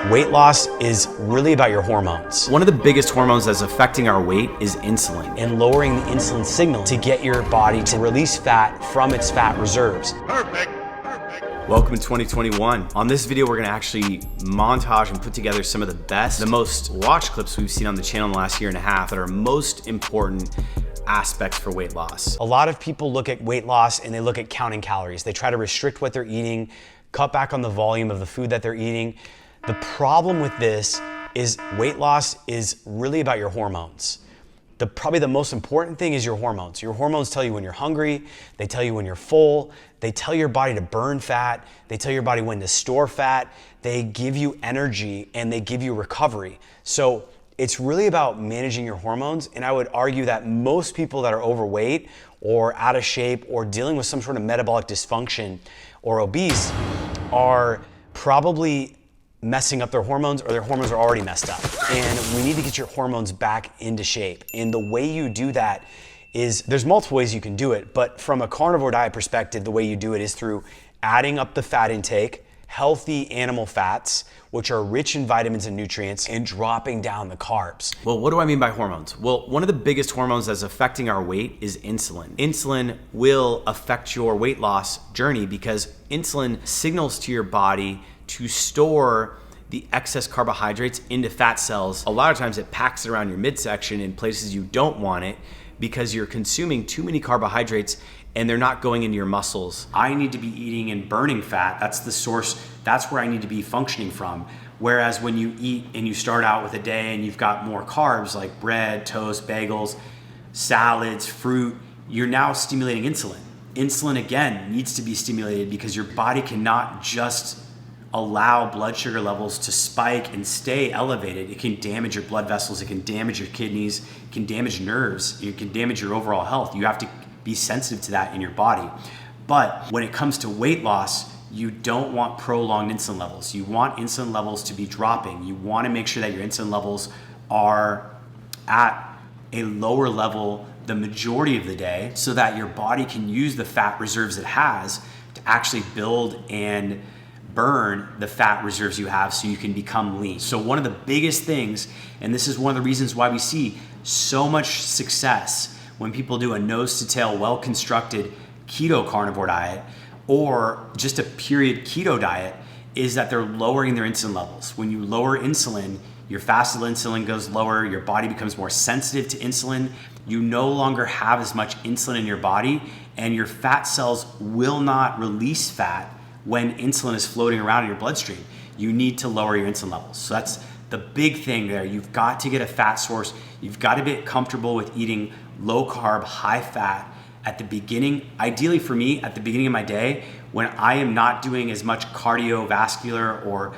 Weight loss is really about your hormones. One of the biggest hormones that's affecting our weight is insulin. And lowering the insulin signal to get your body to release fat from its fat reserves. Perfect. Welcome to 2021. On this video, we're gonna actually montage and put together some of the best, the most watched clips we've seen on the channel in the last year and a half that are most important aspects for weight loss. A lot of people look at weight loss and they look at counting calories. They try to restrict what they're eating, cut back on the volume of the food that they're eating. The problem with this is weight loss is really about your hormones. Probably the most important thing is your hormones. Your hormones tell you when you're hungry, they tell you when you're full, they tell your body to burn fat, they tell your body when to store fat, they give you energy and they give you recovery. So it's really about managing your hormones, and I would argue that most people that are overweight or out of shape or dealing with some sort of metabolic dysfunction or obese are probably messing up their hormones, or their hormones are already messed up. And we need to get your hormones back into shape. And the way you do that is, there's multiple ways you can do it, but from a carnivore diet perspective, the way you do it is through adding up the fat intake, healthy animal fats, which are rich in vitamins and nutrients, and dropping down the carbs. Well, what do I mean by hormones? Well, one of the biggest hormones that's affecting our weight is insulin. Insulin will affect your weight loss journey because insulin signals to your body to store the excess carbohydrates into fat cells. A lot of times it packs it around your midsection in places you don't want it because you're consuming too many carbohydrates and they're not going into your muscles. I need to be eating and burning fat. That's the source. That's where I need to be functioning from. Whereas when you eat and you start out with a day and you've got more carbs like bread, toast, bagels, salads, fruit, you're now stimulating insulin. Insulin, again, needs to be stimulated because your body cannot just allow blood sugar levels to spike and stay elevated. It can damage your blood vessels, it can damage your kidneys, it can damage nerves, it can damage your overall health. You have to be sensitive to that in your body. But when it comes to weight loss, you don't want prolonged insulin levels. You want insulin levels to be dropping. You want to make sure that your insulin levels are at a lower level the majority of the day so that your body can use the fat reserves it has to actually build and burn the fat reserves you have so you can become lean. So one of the biggest things, and this is one of the reasons why we see so much success when people do a nose to tail, well-constructed keto carnivore diet or just a period keto diet, is that they're lowering their insulin levels. When you lower insulin, your fasted insulin goes lower, your body becomes more sensitive to insulin, you no longer have as much insulin in your body, and your fat cells will not release fat when insulin is floating around in your bloodstream. You need to lower your insulin levels. So that's the big thing there. You've got to get a fat source. You've got to get comfortable with eating low carb, high fat at the beginning. Ideally for me, at the beginning of my day, when I am not doing as much cardiovascular or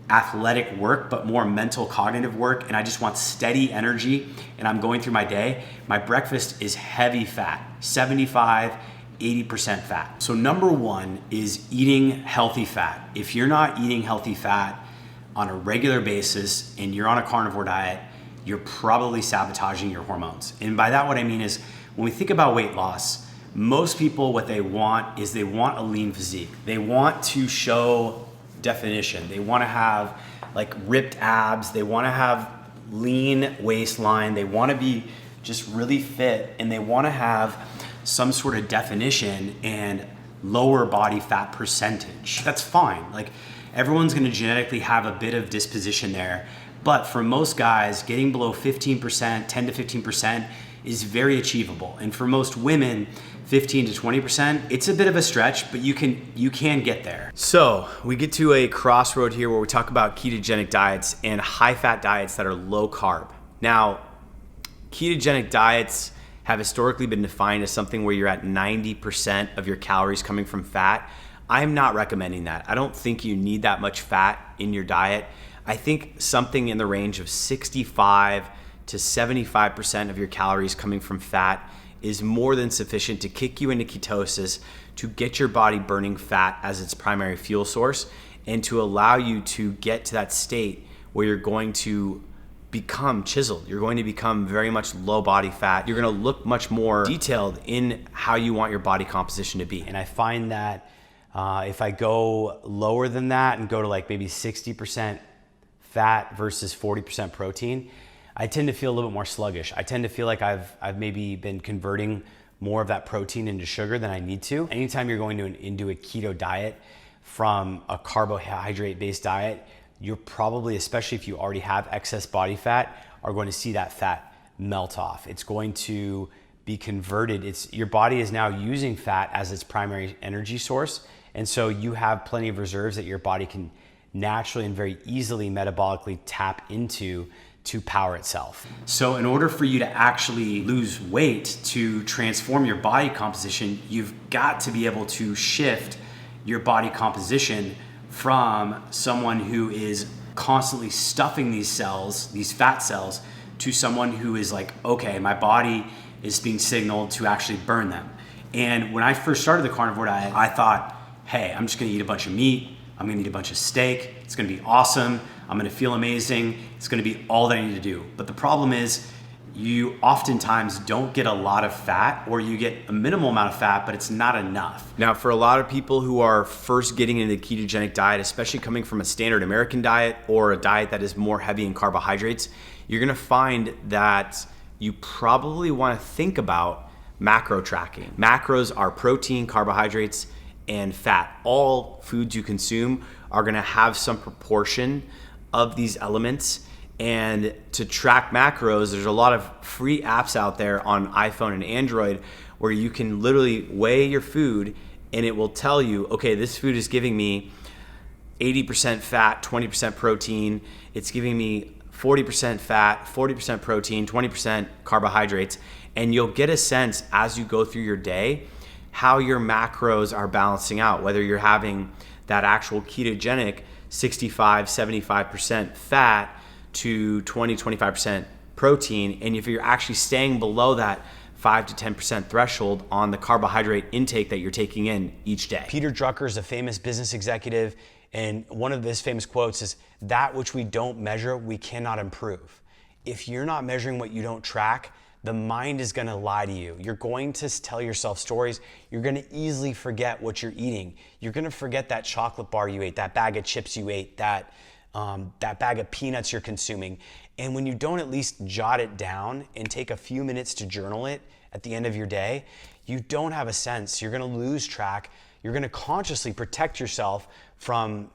athletic work, but more mental cognitive work, and I just want steady energy and I'm going through my day, my breakfast is heavy fat, 75-80% fat. So number one is eating healthy fat. If you're not eating healthy fat on a regular basis and you're on a carnivore diet, you're probably sabotaging your hormones. And by that, what I mean is when we think about weight loss, most people, what they want is they want a lean physique. They want to show definition. They want to have like ripped abs. They want to have lean waistline. They want to be just really fit, and they want to have some sort of definition and lower body fat percentage. That's fine. Like everyone's gonna genetically have a bit of disposition there. But for most guys, getting below 15%, 10 to 15% is very achievable. And for most women, 15 to 20%, it's a bit of a stretch, but you can get there. So we get to a crossroad here where we talk about ketogenic diets and high fat diets that are low carb. Now, ketogenic diets have historically been defined as something where you're at 90% of your calories coming from fat. I'm not recommending that. I don't think you need that much fat in your diet. I think something in the range of 65 to 75% of your calories coming from fat is more than sufficient to kick you into ketosis, to get your body burning fat as its primary fuel source, and to allow you to get to that state where you're going to become chiseled. You're going to become very much low body fat. You're going to look much more detailed in how you want your body composition to be. And I find that if I go lower than that and go to like maybe 60% fat versus 40% protein, I tend to feel a little bit more sluggish. I tend to feel like I've maybe been converting more of that protein into sugar than I need to. Anytime you're going into a keto diet from a carbohydrate-based diet, you're probably, especially if you already have excess body fat, are going to see that fat melt off. It's going to be converted. Your body is now using fat as its primary energy source. And so you have plenty of reserves that your body can naturally and very easily metabolically tap into to power itself. So in order for you to actually lose weight, to transform your body composition, you've got to be able to shift your body composition from someone who is constantly stuffing these cells, these fat cells, to someone who is like, okay, my body is being signaled to actually burn them. And when I first started the carnivore diet, I thought, hey, I'm just gonna eat a bunch of meat, I'm gonna eat a bunch of steak, it's gonna be awesome, I'm gonna feel amazing, it's gonna be all that I need to do. But the problem is, you oftentimes don't get a lot of fat, or you get a minimal amount of fat, but it's not enough. Now, for a lot of people who are first getting into the ketogenic diet, especially coming from a standard American diet or a diet that is more heavy in carbohydrates, you're gonna find that you probably wanna think about macro tracking. Macros are protein, carbohydrates, and fat. All foods you consume are gonna have some proportion of these elements. And to track macros, there's a lot of free apps out there on iPhone and Android where you can literally weigh your food and it will tell you, okay, this food is giving me 80% fat, 20% protein. It's giving me 40% fat, 40% protein, 20% carbohydrates. And you'll get a sense as you go through your day how your macros are balancing out, whether you're having that actual ketogenic 65, 75% fat to 20, 25% protein, and if you're actually staying below that 5 to 10% threshold on the carbohydrate intake that you're taking in each day. Peter Drucker is a famous business executive, and one of his famous quotes is, "That which we don't measure, we cannot improve." If you're not measuring what you don't track, the mind is gonna lie to you. You're going to tell yourself stories. You're gonna easily forget what you're eating. You're gonna forget that chocolate bar you ate, that bag of chips you ate, that bag of peanuts you're consuming. And when you don't at least jot it down and take a few minutes to journal it at the end of your day, you don't have a sense. You're gonna lose track. You're gonna consciously protect yourself from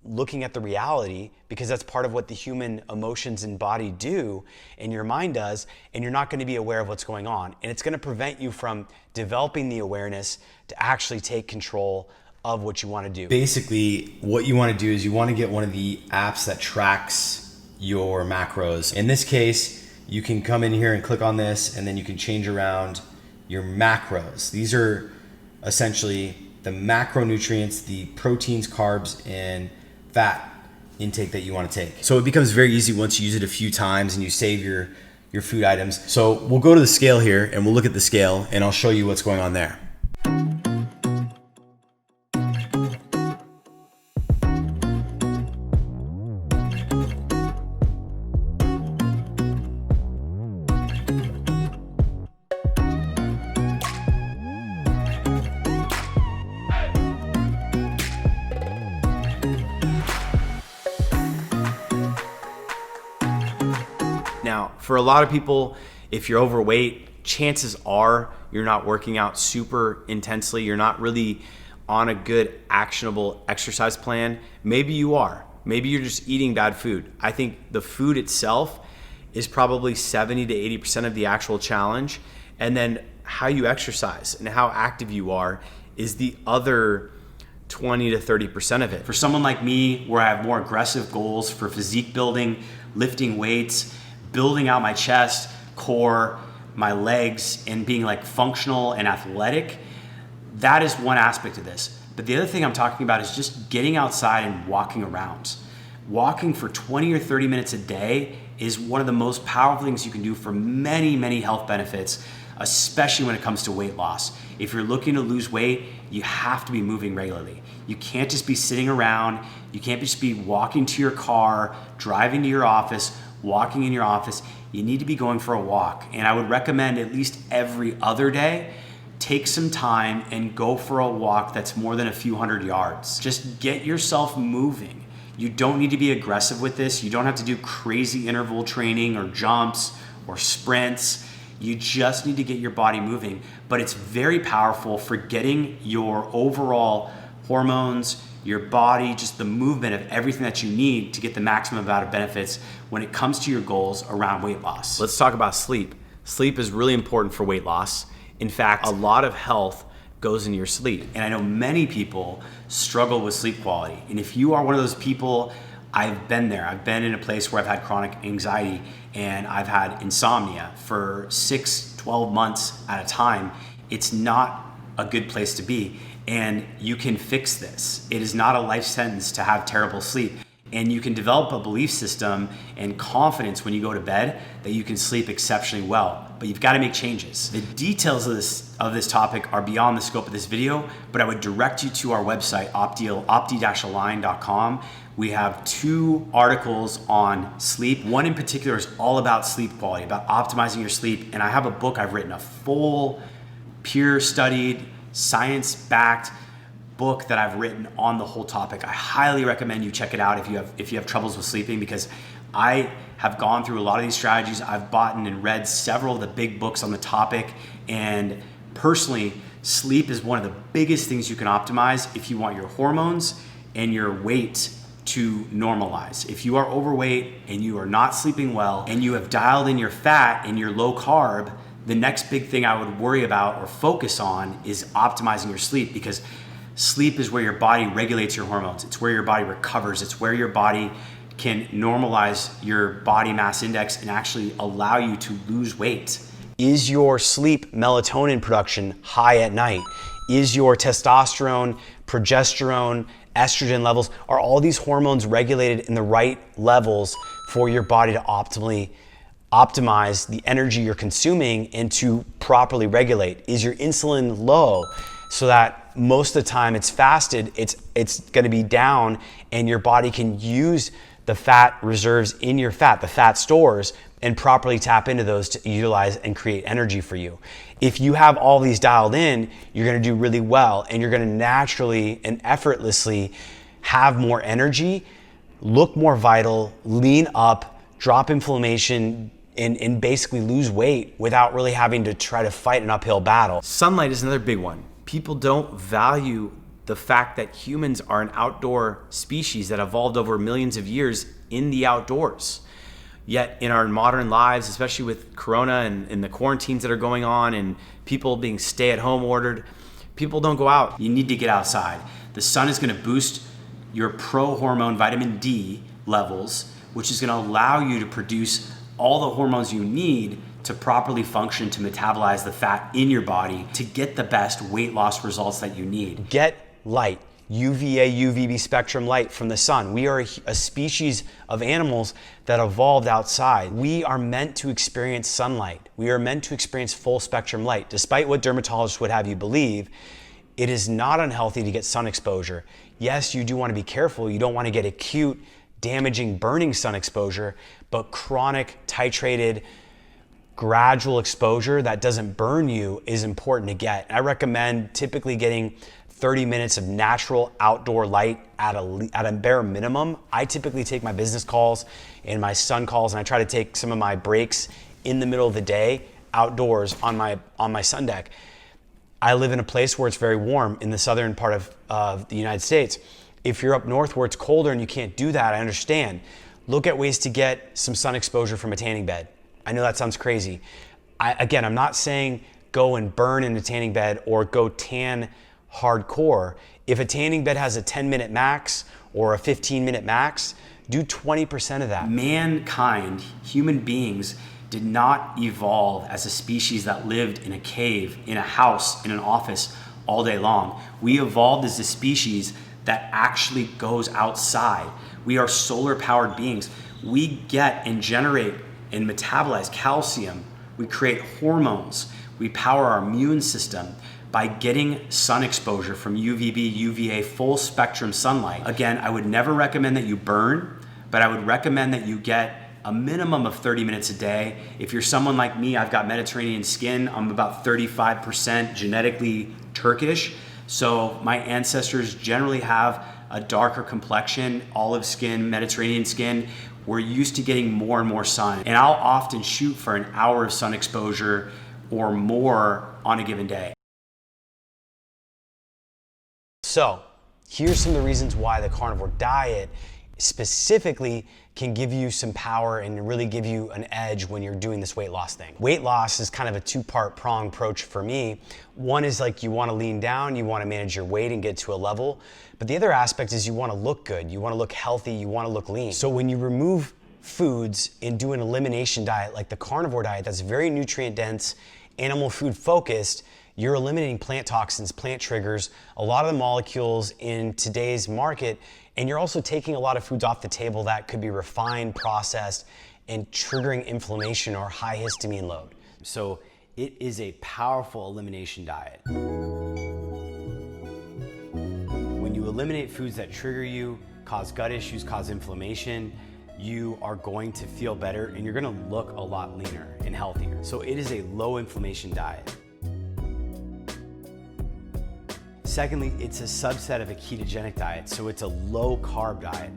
looking at the reality, because that's part of what the human emotions and body do and your mind does, and you're not going to be aware of what's going on. And it's going to prevent you from developing the awareness to actually take control of what you want to do. Basically, what you want to do is you want to get one of the apps that tracks your macros. In this case, you can come in here and click on this, and then you can change around your macros. These are essentially the macronutrients, the proteins, carbs, and fat intake that you want to take. So it becomes very easy once you use it a few times and you save your food items. So we'll go to the scale here and we'll look at the scale and I'll show you what's going on there. Now, for a lot of people, if you're overweight, chances are you're not working out super intensely. You're not really on a good, actionable exercise plan. Maybe you are. Maybe you're just eating bad food. I think the food itself is probably 70 to 80% of the actual challenge. And then how you exercise and how active you are is the other 20 to 30% of it. For someone like me, where I have more aggressive goals for physique building, lifting weights, building out my chest, core, my legs, and being like functional and athletic, that is one aspect of this. But the other thing I'm talking about is just getting outside and walking around. Walking for 20 or 30 minutes a day is one of the most powerful things you can do for many, many health benefits, especially when it comes to weight loss. If you're looking to lose weight, you have to be moving regularly. You can't just be sitting around. You can't just be walking to your car, driving to your office, walking in your office. You need to be going for a walk. And I would recommend at least every other day, take some time and go for a walk that's more than a few hundred yards. Just get yourself moving. You don't need to be aggressive with this. You don't have to do crazy interval training or jumps or sprints. You just need to get your body moving. But it's very powerful for getting your overall hormones, your body, just the movement of everything that you need to get the maximum amount of benefits when it comes to your goals around weight loss. Let's talk about sleep. Sleep is really important for weight loss. In fact, a lot of health goes into your sleep. And I know many people struggle with sleep quality. And if you are one of those people, I've been there. I've been in a place where I've had chronic anxiety and I've had insomnia for 6-12 months at a time. It's not a good place to be. And you can fix this. It is not a life sentence to have terrible sleep. And you can develop a belief system and confidence when you go to bed that you can sleep exceptionally well. But you've got to make changes. The details of this topic are beyond the scope of this video, but I would direct you to our website, opti-align.com. We have 2 articles on sleep. One in particular is all about sleep quality, about optimizing your sleep. And I have a book I've written, a full, peer-studied, science-backed book that I've written on the whole topic. I highly recommend you check it out if you have troubles with sleeping, because I have gone through a lot of these strategies. I've bought and read several of the big books on the topic, and personally, sleep is one of the biggest things you can optimize if you want your hormones and your weight to normalize. If you are overweight and you are not sleeping well and you have dialed in your fat and you're low carb, the next big thing I would worry about or focus on is optimizing your sleep, because sleep is where your body regulates your hormones. It's where your body recovers. It's where your body can normalize your body mass index and actually allow you to lose weight. Is your sleep melatonin production high at night? Is your testosterone, progesterone, estrogen levels, are all these hormones regulated in the right levels for your body to optimally optimize the energy you're consuming and to properly regulate? Is your insulin low so that most of the time it's fasted, it's going to be down, and your body can use the fat reserves in your fat, the fat stores, and properly tap into those to utilize and create energy for you? If you have all these dialed in, you're going to do really well, and you're going to naturally and effortlessly have more energy, look more vital, lean up, drop inflammation, and basically lose weight without really having to try to fight an uphill battle. Sunlight is another big one. People don't value the fact that humans are an outdoor species that evolved over millions of years in the outdoors. Yet in our modern lives, especially with Corona and the quarantines that are going on and people being stay-at-home ordered, people don't go out. You need to get outside. The sun is going to boost your pro-hormone vitamin D levels, which is going to allow you to produce all the hormones you need to properly function, to metabolize the fat in your body, to get the best weight loss results that you need. Get light, UVA, UVB spectrum light from the sun. We are a species of animals that evolved outside. We are meant to experience sunlight. We are meant to experience full spectrum light. Despite what dermatologists would have you believe, it is not unhealthy to get sun exposure. Yes, you do want to be careful. You don't want to get acute, damaging, burning sun exposure, but chronic, titrated, gradual exposure that doesn't burn you is important to get. I recommend typically getting 30 minutes of natural outdoor light at a bare minimum. I typically take my business calls and my sun calls, and I try to take some of my breaks in the middle of the day outdoors on my sun deck. I live in a place where it's very warm in the southern part of the United States. If you're up north where it's colder and you can't do that, I understand. Look at ways to get some sun exposure from a tanning bed. I know that sounds crazy. Again, I'm not saying go and burn in a tanning bed or go tan hardcore. If a tanning bed has a 10-minute max or a 15-minute max, do 20% of that. Mankind, human beings, did not evolve as a species that lived in a cave, in a house, in an office all day long. We evolved as a species that actually goes outside. We are solar powered beings. We get and generate and metabolize calcium. We create hormones. We power our immune system by getting sun exposure from UVB, UVA, full spectrum sunlight. Again, I would never recommend that you burn, but I would recommend that you get a minimum of 30 minutes a day. If you're someone like me, I've got Mediterranean skin. I'm about 35% genetically Turkish. So my ancestors generally have a darker complexion, olive skin, Mediterranean skin, we're used to getting more and more sun. And I'll often shoot for an hour of sun exposure or more on a given day. So here's some of the reasons why the carnivore diet specifically can give you some power and really give you an edge when you're doing this weight loss thing. Weight loss is kind of a two-part prong approach for me. One is like you want to lean down, you want to manage your weight and get to a level. But the other aspect is you want to look good, you want to look healthy, you want to look lean. So when you remove foods and do an elimination diet like the carnivore diet that's very nutrient dense, animal food focused, you're eliminating plant toxins, plant triggers, a lot of the molecules in today's market, and you're also taking a lot of foods off the table that could be refined, processed, and triggering inflammation or high histamine load. So it is a powerful elimination diet. When you eliminate foods that trigger you, cause gut issues, cause inflammation, you are going to feel better and you're gonna look a lot leaner and healthier. So it is a low inflammation diet. Secondly, it's a subset of a ketogenic diet, so it's a low carb diet.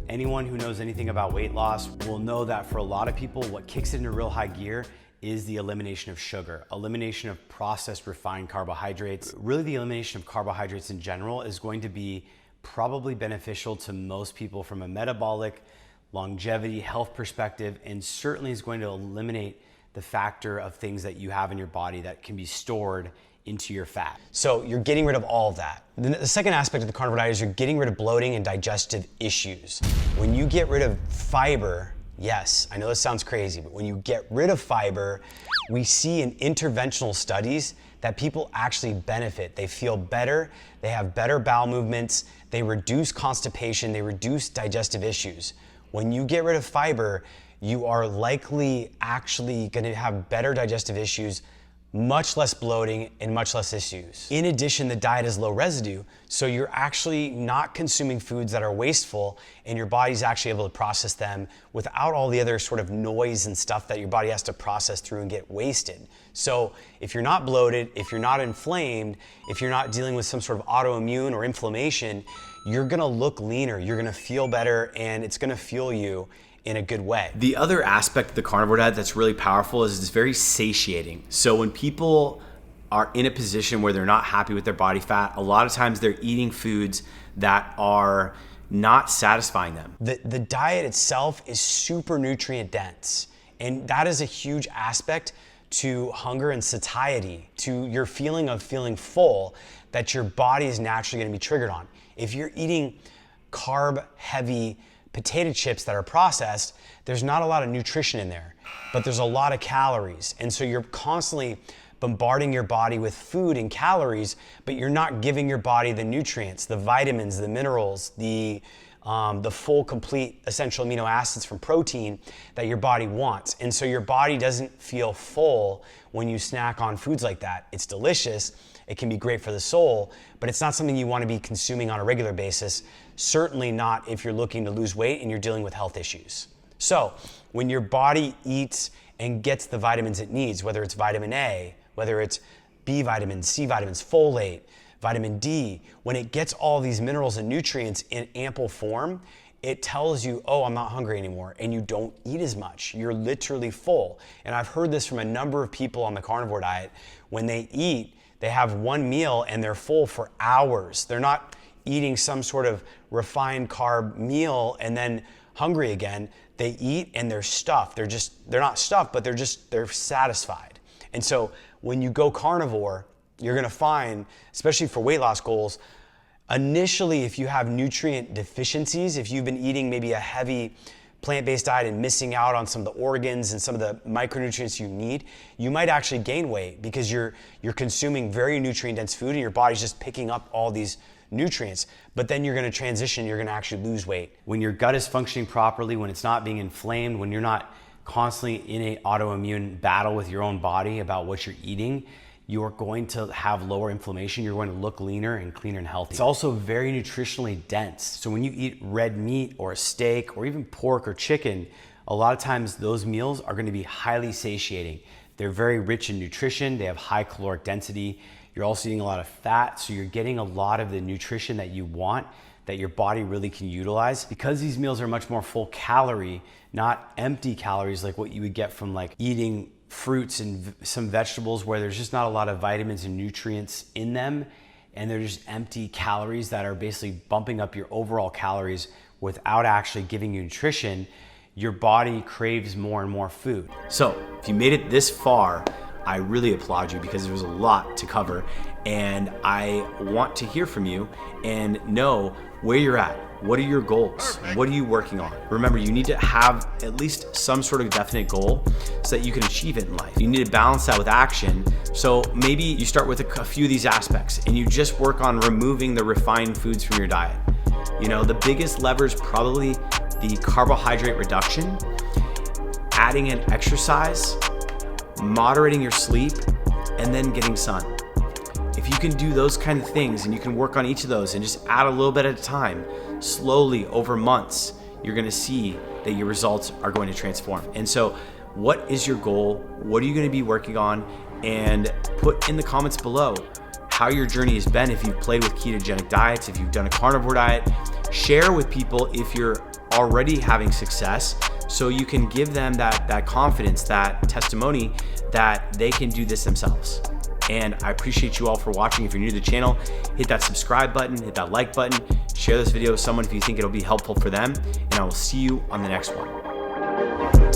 Anyone who knows anything about weight loss will know that for a lot of people, what kicks it into real high gear is the elimination of sugar, elimination of processed refined carbohydrates. Really, the elimination of carbohydrates in general is going to be probably beneficial to most people from a metabolic, longevity, health perspective, and certainly is going to eliminate the factor of things that you have in your body that can be stored into your fat. So you're getting rid of all of that. The second aspect of the carnivore diet is you're getting rid of bloating and digestive issues. When you get rid of fiber, yes, I know this sounds crazy, but when you get rid of fiber, we see in interventional studies that people actually benefit. They feel better, they have better bowel movements, they reduce constipation, they reduce digestive issues. When you get rid of fiber, you are likely actually gonna have better digestive issues, much less bloating, and much less issues. In addition, the diet is low residue, so you're actually not consuming foods that are wasteful, and your body's actually able to process them without all the other sort of noise and stuff that your body has to process through and get wasted. So if you're not bloated, if you're not inflamed, if you're not dealing with some sort of autoimmune or inflammation, you're gonna look leaner, you're gonna feel better, and it's gonna fuel you in a good way. The other aspect of the carnivore diet that's really powerful is it's very satiating. So when people are in a position where they're not happy with their body fat, a lot of times they're eating foods that are not satisfying them. The diet itself is super nutrient dense, and that is a huge aspect to hunger and satiety, to your feeling of feeling full that your body is naturally gonna be triggered on. If you're eating carb heavy potato chips that are processed, there's not a lot of nutrition in there, but there's a lot of calories. And so you're constantly bombarding your body with food and calories, but you're not giving your body the nutrients, the vitamins, the minerals, the full complete essential amino acids from protein that your body wants. And so your body doesn't feel full when you snack on foods like that. It's delicious, it can be great for the soul, but it's not something you want to be consuming on a regular basis. Certainly not if you're looking to lose weight and you're dealing with health issues. So when your body eats and gets the vitamins it needs, whether it's vitamin A, whether it's B vitamins, C vitamins, folate, vitamin D, when it gets all these minerals and nutrients in ample form, it tells you, oh, I'm not hungry anymore, and you don't eat as much. You're literally full. And I've heard this from a number of people on the carnivore diet. When they eat, they have one meal and they're full for hours. They're not eating some sort of refined carb meal and then hungry again. They eat and they're stuffed. They're not stuffed, but they're satisfied. And so when you go carnivore, you're gonna find, especially for weight loss goals, initially, if you have nutrient deficiencies, if you've been eating maybe a heavy plant-based diet and missing out on some of the organs and some of the micronutrients you need, you might actually gain weight because you're consuming very nutrient-dense food and your body's just picking up all these nutrients. But then you're gonna transition, you're gonna actually lose weight. When your gut is functioning properly, when it's not being inflamed, when you're not constantly in an autoimmune battle with your own body about what you're eating, you're going to have lower inflammation, you're going to look leaner and cleaner and healthy. It's also very nutritionally dense. So when you eat red meat or a steak or even pork or chicken, a lot of times those meals are going to be highly satiating. They're very rich in nutrition, they have high caloric density. You're also eating a lot of fat, so you're getting a lot of the nutrition that you want, that your body really can utilize. Because these meals are much more full calorie, not empty calories like what you would get from like eating fruits and some vegetables where there's just not a lot of vitamins and nutrients in them, and they're just empty calories that are basically bumping up your overall calories without actually giving you nutrition. Your body craves more and more food. So if you made it this far, I really applaud you because there was a lot to cover, and I want to hear from you and know where you're at. What are your goals? What are you working on? Remember, you need to have at least some sort of definite goal so that you can achieve it in life. You need to balance that with action. So maybe you start with a few of these aspects and you just work on removing the refined foods from your diet. You know, the biggest lever is probably the carbohydrate reduction, adding in exercise, moderating your sleep, and then getting sun. If you can do those kind of things and you can work on each of those and just add a little bit at a time, slowly over months, you're gonna see that your results are going to transform. And so what is your goal? What are you gonna be working on? And put in the comments below how your journey has been. If you've played with ketogenic diets, if you've done a carnivore diet, share with people if you're already having success, so you can give them that confidence, that testimony that they can do this themselves. And I appreciate you all for watching. If you're new to the channel, hit that subscribe button, hit that like button, share this video with someone if you think it'll be helpful for them, and I will see you on the next one.